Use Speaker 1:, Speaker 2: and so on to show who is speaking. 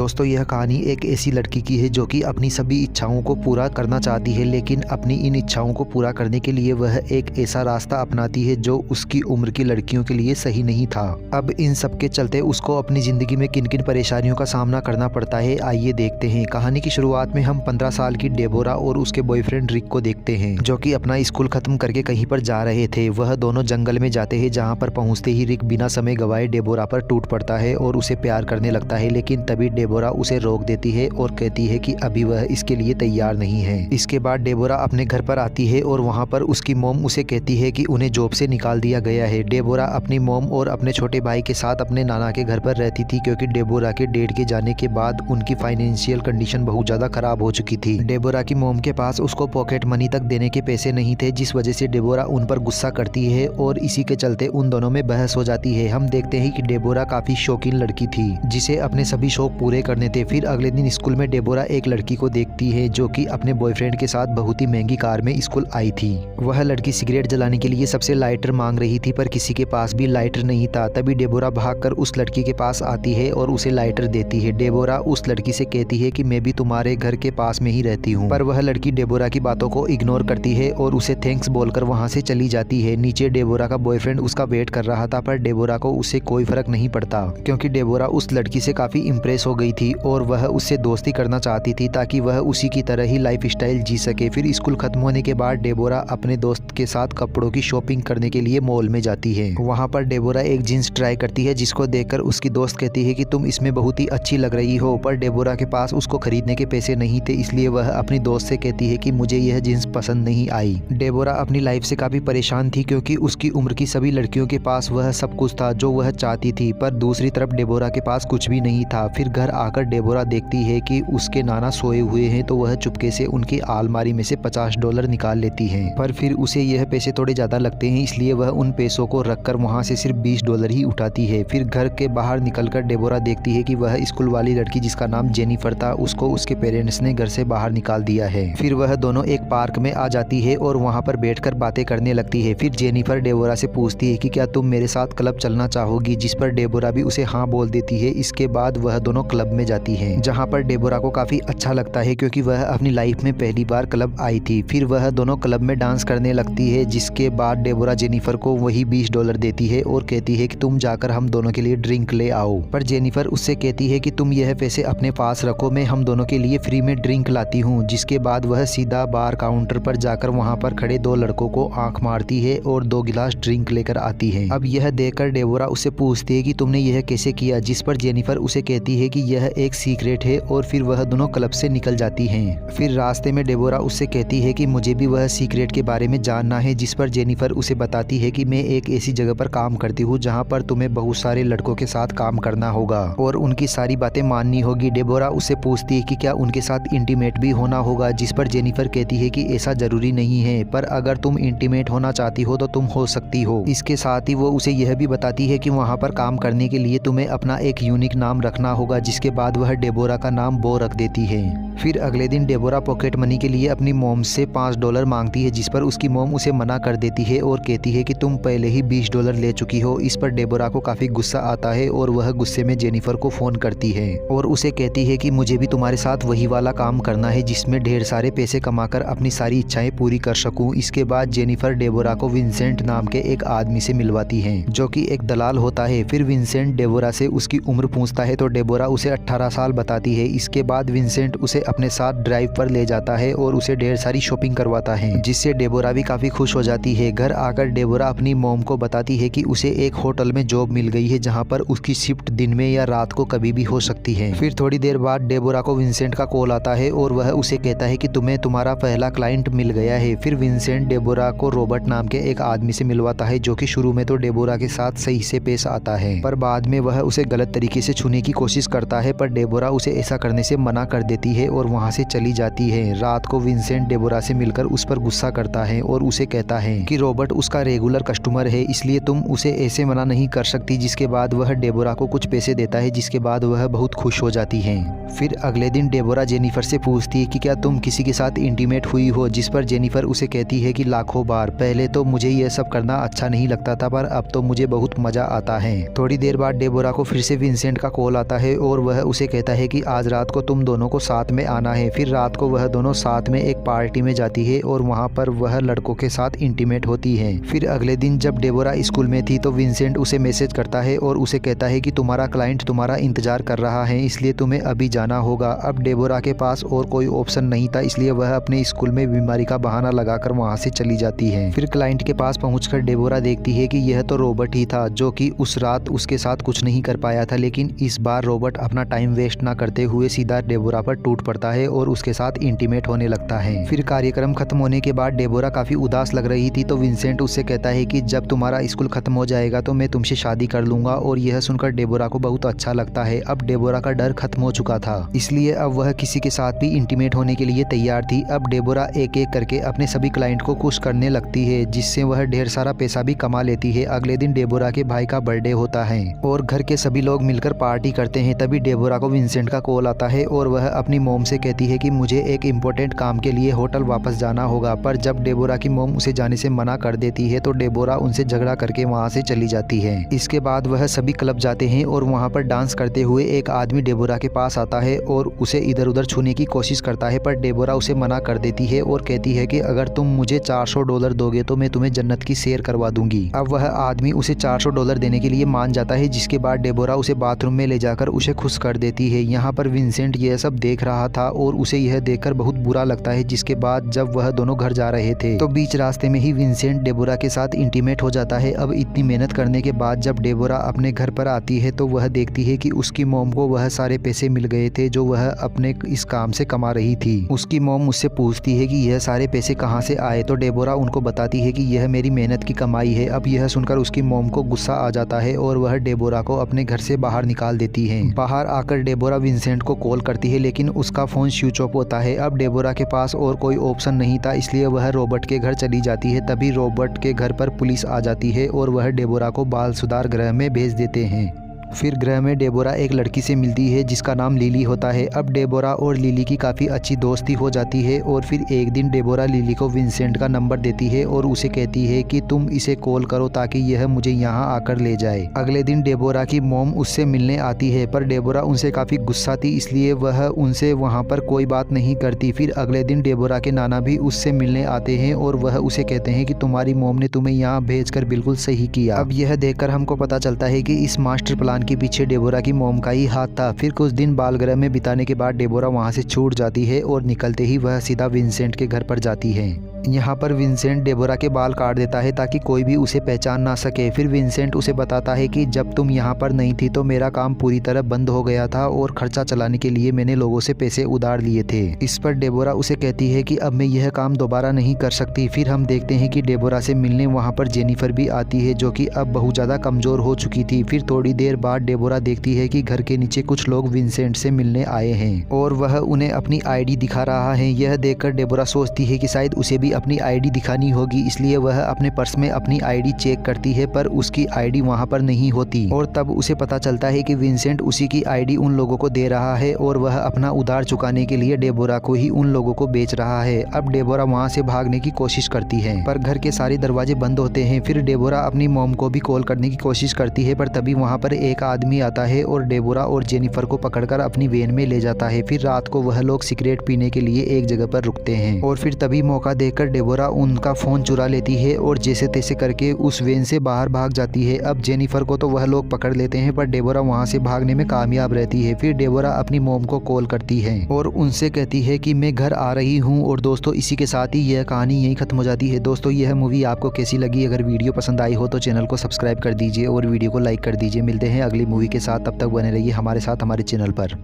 Speaker 1: दोस्तों यह कहानी एक ऐसी लड़की की है जो कि अपनी सभी इच्छाओं को पूरा करना चाहती है, लेकिन अपनी इन इच्छाओं को पूरा करने के लिए वह एक ऐसा रास्ता अपनाती है जो उसकी उम्र की लड़कियों के लिए सही नहीं था। अब इन सब के चलते उसको अपनी ज़िंदगी में किन किन परेशानियों का सामना करना पड़ता है, आइए देखते हैं। कहानी की शुरुआत में हम 15 साल की डेबोरा और उसके बॉयफ्रेंड रिक को देखते हैं, जो कि अपना स्कूल खत्म करके कहीं पर जा रहे थे। वह दोनों जंगल में जाते हैं, जहाँ पर पहुँचते ही रिक बिना समय गवाए डेबोरा पर टूट पड़ता है और उसे प्यार करने लगता है। लेकिन तभी डेबोरा उसे रोक देती है और कहती है कि अभी वह इसके लिए तैयार नहीं है। इसके बाद डेबोरा अपने घर पर आती है और वहाँ पर उसकी मॉम उसे कहती है कि उन्हें जॉब से निकाल दिया गया है। डेबोरा अपनी मॉम और अपने छोटे भाई के साथ अपने नाना के घर पर रहती थी, क्योंकि डेबोरा के डैड के जाने के बाद उनकी फाइनेंशियल कंडीशन बहुत ज़्यादा खराब हो चुकी थी। डेबोरा की मॉम के पास उसको पॉकेट मनी तक देने के पैसे नहीं थे, जिस वजह से डेबोरा उन पर गुस्सा करती है और इसी के चलते उन दोनों में बहस हो जाती है। हम देखते हैं कि डेबोरा काफ़ी शौकीन लड़की थी, जिसे अपने सभी शौक पूरे करने थे। फिर अगले दिन स्कूल में डेबोरा एक लड़की को देखती है जो कि अपने बॉयफ्रेंड के साथ बहुत ही महंगी कार में स्कूल आई थी। वह लड़की सिगरेट जलाने के लिए सबसे लाइटर मांग रही थी, पर किसी के पास भी लाइटर नहीं था। तभी डेबोरा भागकर उस लड़की के पास आती है और उसे लाइटर देती है। डेबोरा उस लड़की से कहती है कि मैं भी तुम्हारे घर के पास में ही रहती हूँ, पर वह लड़की डेबोरा की बातों को इग्नोर करती है और उसे थैंक्स बोलकर वहाँ से चली जाती है। नीचे डेबोरा का बॉयफ्रेंड उसका वेट कर रहा था, पर डेबोरा को उससे कोई फर्क नहीं पड़ता, क्योंकि डेबोरा उस लड़की से काफ़ी इम्प्रेस हो गई थी और वह उससे दोस्ती करना चाहती थी ताकि वह उसी की तरह ही लाइफ स्टाइल जी सके। फिर स्कूल खत्म होने के बाद डेबोरा अपने दोस्त के साथ कपड़ों की शॉपिंग करने के लिए मॉल में जाती है। वहाँ पर डेबोरा एक जीन्स ट्राई करती है, जिसको देखकर उसकी दोस्त कहती है कि तुम इसमें बहुत ही अच्छी लग रही हो, पर डेबोरा के पास उसको खरीदने के पैसे नहीं थे, इसलिए वह अपनी दोस्त से कहती है कि मुझे यह जीन्स पसंद नहीं आई। डेबोरा अपनी लाइफ से काफ़ी परेशान थी, क्योंकि उसकी उम्र की सभी लड़कियों के पास वह सब कुछ था जो वह चाहती थी, पर दूसरी तरफ डेबोरा के पास कुछ भी नहीं था। फिर घर आकर डेबोरा देखती है कि उसके नाना सोए हुए हैं, तो वह चुपके से उनकी अलमारी में से $50 निकाल लेती है, पर फिर उसे यह पैसे थोड़े ज़्यादा लगते हैं, इसलिए वह उन पैसों को रखकर वहाँ से सिर्फ $20 ही उठाती है। फिर घर के बाहर निकलकर डेबोरा देखती है कि वह स्कूल वाली लड़की, जिसका नाम जेनिफर था, उसको उसके पेरेंट्स ने घर से बाहर निकाल दिया है। फिर वह दोनों एक पार्क में आ जाती है और वहाँ पर बैठकर बातें करने लगती है। फिर जेनिफर डेबोरा से पूछती है कि क्या तुम मेरे साथ क्लब चलना चाहोगी, जिस पर डेबोरा भी उसे हाँ बोल देती है। इसके बाद वह दोनों क्लब में जाती है, जहाँ पर डेबोरा को काफ़ी अच्छा लगता है, क्योंकि वह अपनी लाइफ में पहली बार क्लब आई थी। फिर वह दोनों क्लब में डांस करने लगती है, जिसके बाद डेबोरा जेनिफर को वही $20 देती है और कहती है कि तुम जाकर हम दोनों के लिए ड्रिंक ले आओ। पर जेनिफर उससे कहती है कि तुम यह पैसे अपने पास रखो, मैं हम दोनों के लिए फ्री में ड्रिंक लाती हूँ। जिसके बाद वह सीधा बार काउंटर पर जाकर वहाँ पर खड़े दो लड़कों को आंख मारती है और 2 गिलास ड्रिंक लेकर आती है। अब यह देखकर डेबोरा उससे पूछती है कि तुमने यह कैसे किया, जिस पर जेनिफर उसे कहती है कि यह एक सीक्रेट है, और फिर वह दोनों क्लब से निकल जाती हैं। फिर रास्ते में डेबोरा उससे कहती है कि मुझे भी वह सीक्रेट के बारे में जानना है, जिस पर जेनिफर उसे बताती है कि मैं एक ऐसी जगह पर काम करती हूँ जहाँ पर तुम्हें बहुत सारे लड़कों के साथ काम करना होगा और उनकी सारी बातें माननी होगी। डेबोरा उससे पूछती है कि क्या उनके साथ इंटीमेट भी होना होगा, जिस पर जेनिफर कहती है कि ऐसा जरूरी नहीं है, पर अगर तुम इंटीमेट होना चाहती हो तो तुम हो सकती हो। इसके साथ ही वो उसे यह भी बताती है कि वहाँ पर काम करने के लिए तुम्हें अपना एक यूनिक नाम रखना होगा, जिसके बाद वह डेबोरा का नाम बो रख देती है। फिर अगले दिन डेबोरा पॉकेट मनी के लिए अपनी मॉम से $5 मांगती है, जिस पर उसकी मॉम उसे मना कर देती है और कहती है कि तुम पहले ही $20 ले चुकी हो। इस पर डेबोरा को काफ़ी गुस्सा आता है और वह गुस्से में जेनिफर को फ़ोन करती है और उसे कहती है कि मुझे भी तुम्हारे साथ वही वाला काम करना है, जिसमें ढेर सारे पैसे कमाकर अपनी सारी इच्छाएं पूरी कर सकूं। इसके बाद जेनिफर डेबोरा को विंसेंट नाम के एक आदमी से मिलवाती है, जो कि एक दलाल होता है। फिर विंसेंट डेबोरा से उसकी उम्र पूछता है, तो डेबोरा उसे 18 साल बताती है। इसके बाद विंसेंट उसे अपने साथ ड्राइव पर ले जाता है और उसे ढेर सारी शॉपिंग करवाता है, जिससे डेबोरा भी काफ़ी खुश हो जाती है। घर आकर डेबोरा अपनी मॉम को बताती है कि उसे एक होटल में जॉब मिल गई है, जहाँ पर उसकी शिफ्ट दिन में या रात को कभी भी हो सकती है। फिर थोड़ी देर बाद डेबोरा को विंसेंट का कॉल आता है और वह उसे कहता है कि तुम्हें तुम्हारा पहला क्लाइंट मिल गया है। फिर विंसेंट डेबोरा को रॉबर्ट नाम के एक आदमी से मिलवाता है, जो कि शुरू में तो डेबोरा के साथ सही से पेश आता है, पर बाद में वह उसे गलत तरीके से छूने की कोशिश करता है, पर डेबोरा उसे ऐसा करने से मना कर देती है और वहाँ से चली जाती है। रात को विंसेंट डेबोरा से मिलकर उस पर गुस्सा करता है और उसे कहता है कि रॉबर्ट उसका रेगुलर कस्टमर है, इसलिए तुम उसे ऐसे मना नहीं कर सकती। जिसके बाद वह डेबोरा को कुछ पैसे देता है, जिसके बाद वह बहुत खुश हो जाती है। फिर अगले दिन डेबोरा जेनिफर से पूछती है कि क्या तुम किसी के साथ इंटीमेट हुई हो, जिस पर जेनिफर उसे कहती है कि लाखों बार। पहले तो मुझे यह सब करना अच्छा नहीं लगता था, पर अब तो मुझे बहुत मजा आता है। थोड़ी देर बाद डेबोरा को फिर से विंसेंट का कॉल आता है और वह उसे कहता है कि आज रात को तुम दोनों को साथ में आना है। फिर रात को वह दोनों साथ में एक पार्टी में जाती है और वहाँ पर वह लड़कों के साथ इंटीमेट होती है। फिर अगले दिन जब डेबोरा स्कूल में थी तो विंसेंट उसे मैसेज करता है और उसे कहता है कि तुम्हारा क्लाइंट तुम्हारा इंतजार कर रहा है, इसलिए तुम्हें अभी जाना होगा। अब डेबोरा के पास और कोई ऑप्शन नहीं था, इसलिए वह अपने स्कूल में बीमारी का बहाना लगाकर वहाँ से चली जाती है। फिर क्लाइंट के पास पहुंचकर डेबोरा देखती है कि यह तो रॉबर्ट ही था जो कि उस रात उसके साथ कुछ नहीं कर पाया था, लेकिन इस बार रॉबर्ट अपना टाइम वेस्ट ना करते हुए सीधा डेबोरा पर टूट पड़ता है और उसके साथ इंटीमेट होने लगता है। फिर कार्यक्रम खत्म होने के बाद डेबोरा काफी उदास लग रही थी तो विंसेंट उससे कहता है कि जब तुम्हारा स्कूल खत्म हो जाएगा तो मैं तुमसे शादी कर लूंगा, और यह सुनकर डेबोरा को बहुत अच्छा लगता है। अब डेबोरा का डर खत्म हो चुका था, इसलिए अब वह किसी के साथ भी इंटीमेट होने के लिए तैयार थी। अब डेबोरा एक एक करके अपने सभी क्लाइंट को खुश करने लगती है, जिससे वह ढेर सारा पैसा भी कमा लेती है। अगले दिन डेबोरा के भाई का बर्थडे होता है और घर के सभी लोग मिलकर पार्टी करते हैं। तभी डेबोरा को विंसेंट का कॉल आता है और वह अपनी मोम से कहती है कि मुझे एक इम्पोर्टेंट काम के लिए होटल वापस जाना होगा। पर जब डेबोरा की मोम उसे जाने से मना कर देती है तो डेबोरा उनसे झगड़ा करके वहाँ से चली जाती है। इसके बाद वह सभी क्लब जाते हैं और वहाँ पर डांस करते हुए एक आदमी डेबोरा के पास आता है और उसे इधर उधर छूने की कोशिश करता है, पर डेबोरा उसे मना कर देती है और कहती है कि अगर तुम मुझे $400 दोगे तो मैं तुम्हें जन्नत की सैर करवा दूंगी। अब वह आदमी उसे $400 देने के लिए मान जाता है, जिसके बाद डेबोरा उसे बाथरूम में ले जाकर उसे खुश कर देती है। यहाँ पर विंसेंट यह सब देख रहा था और उसे यह देखकर बहुत बुरा लगता है। जिसके बाद जब वह दोनों घर जा रहे थे तो बीच रास्ते में ही विंसेंट डेबोरा के साथ इंटीमेट हो जाता है। अब इतनी मेहनत करने के बाद जब डेबोरा अपने घर पर आती है तो वह देखती है कि उसकी मोम को वह सारे पैसे मिल गए थे जो वह अपने इस काम से कमा रही थी। उसकी मोम मुझसे पूछती है कि यह सारे पैसे कहाँ से आए, तो डेबोरा उनको बताती है कि यह मेरी मेहनत की कमाई है। अब यह सुनकर उसकी मोम को गुस्सा आ जाता है और वह डेबोरा को अपने घर से बाहर निकाल देती है। बाहर आकर डेबोरा विंसेंट को कॉल करती है, लेकिन उसका फोन स्विच ऑफ होता है। अब डेबोरा के पास और कोई ऑप्शन नहीं था, इसलिए वह रॉबर्ट के घर चली जाती है। तभी रॉबर्ट के घर पर पुलिस आ जाती है और वह डेबोरा को बाल सुधार गृह में भेज देते हैं। फिर गृह में डेबोरा एक लड़की से मिलती है जिसका नाम लिली होता है। अब डेबोरा और लिली की काफ़ी अच्छी दोस्ती हो जाती है और फिर एक दिन डेबोरा लिली को विंसेंट का नंबर देती है और उसे कहती है कि तुम इसे कॉल करो ताकि यह मुझे यहाँ आकर ले जाए। अगले दिन डेबोरा की मोम उससे मिलने आती है, पर डेबोरा उनसे काफ़ी गुस्सा थी, इसलिए वह उनसे वहाँ पर कोई बात नहीं करती। फिर अगले दिन डेबोरा के नाना भी उससे मिलने आते हैं और वह उसे कहते हैं कि तुम्हारी मोम ने तुम्हें यहाँ भेजकर बिल्कुल सही किया। अब यह देखकर हमको पता चलता है कि इस मास्टर प्लान के पीछे डेबोरा की मोम का ही हाथ था। फिर कुछ दिन बालगृह में बिताने के बाद डेबोरा वहां से छूट जाती है और निकलते ही वह सीधा विंसेंट के घर पर जाती है। यहाँ पर विंसेंट डेबोरा के बाल काट देता है ताकि कोई भी उसे पहचान ना सके। फिर विंसेंट उसे बताता है कि जब तुम यहाँ पर नहीं थी तो मेरा काम पूरी तरह बंद हो गया था और खर्चा चलाने के लिए मैंने लोगों से पैसे उधार लिए थे। इस पर डेबोरा उसे कहती है कि अब मैं यह काम दोबारा नहीं कर सकती। फिर हम देखते हैं कि डेबोरा से मिलने वहाँ पर जेनिफर भी आती है जो कि अब बहुत ज़्यादा कमज़ोर हो चुकी थी। फिर थोड़ी देर बाद डेबोरा देखती है कि घर के नीचे कुछ लोग विंसेंट से मिलने आए हैं और वह उन्हें अपनी आईडी दिखा रहा है। यह देखकर डेबोरा सोचती है कि शायद उसे भी अपनी आईडी दिखानी होगी, इसलिए वह अपने पर्स में अपनी आईडी चेक करती है, पर उसकी आईडी वहां पर नहीं होती और तब उसे पता चलता है कि विंसेंट उसी की आईडी उन लोगों को दे रहा है और वह अपना उधार चुकाने के लिए डेबोरा को ही उन लोगों को बेच रहा है। अब डेबोरा वहां से भागने की कोशिश करती है, पर घर के सारे दरवाजे बंद होते हैं। फिर डेबोरा अपनी मॉम को भी कॉल करने की कोशिश करती है, पर तभी वहां पर एक आदमी आता है और डेबोरा और जेनिफर को पकड़कर अपनी वैन में ले जाता है। फिर रात को वह लोग सिगरेट पीने के लिए एक जगह पर रुकते हैं और फिर तभी मौका देखकर डेबोरा उनका फोन चुरा लेती है और जैसे तैसे करके उस वैन से बाहर भाग जाती है। अब जेनिफर को तो वह लोग पकड़ लेते हैं, पर डेबोरा वहां से भागने में कामयाब रहती है। फिर डेबोरा अपनी मॉम को कॉल करती है और उनसे कहती है कि मैं घर आ रही हूँ। और दोस्तों, इसी के साथ ही यह कहानी यहीं खत्म हो जाती है। दोस्तों, यह मूवी आपको कैसी लगी? अगर वीडियो पसंद आई हो तो चैनल को सब्सक्राइब कर दीजिए और वीडियो को लाइक कर दीजिए। मिलते हैं अगली मूवी के साथ, तब तक बने रहिए हमारे साथ हमारे चैनल पर।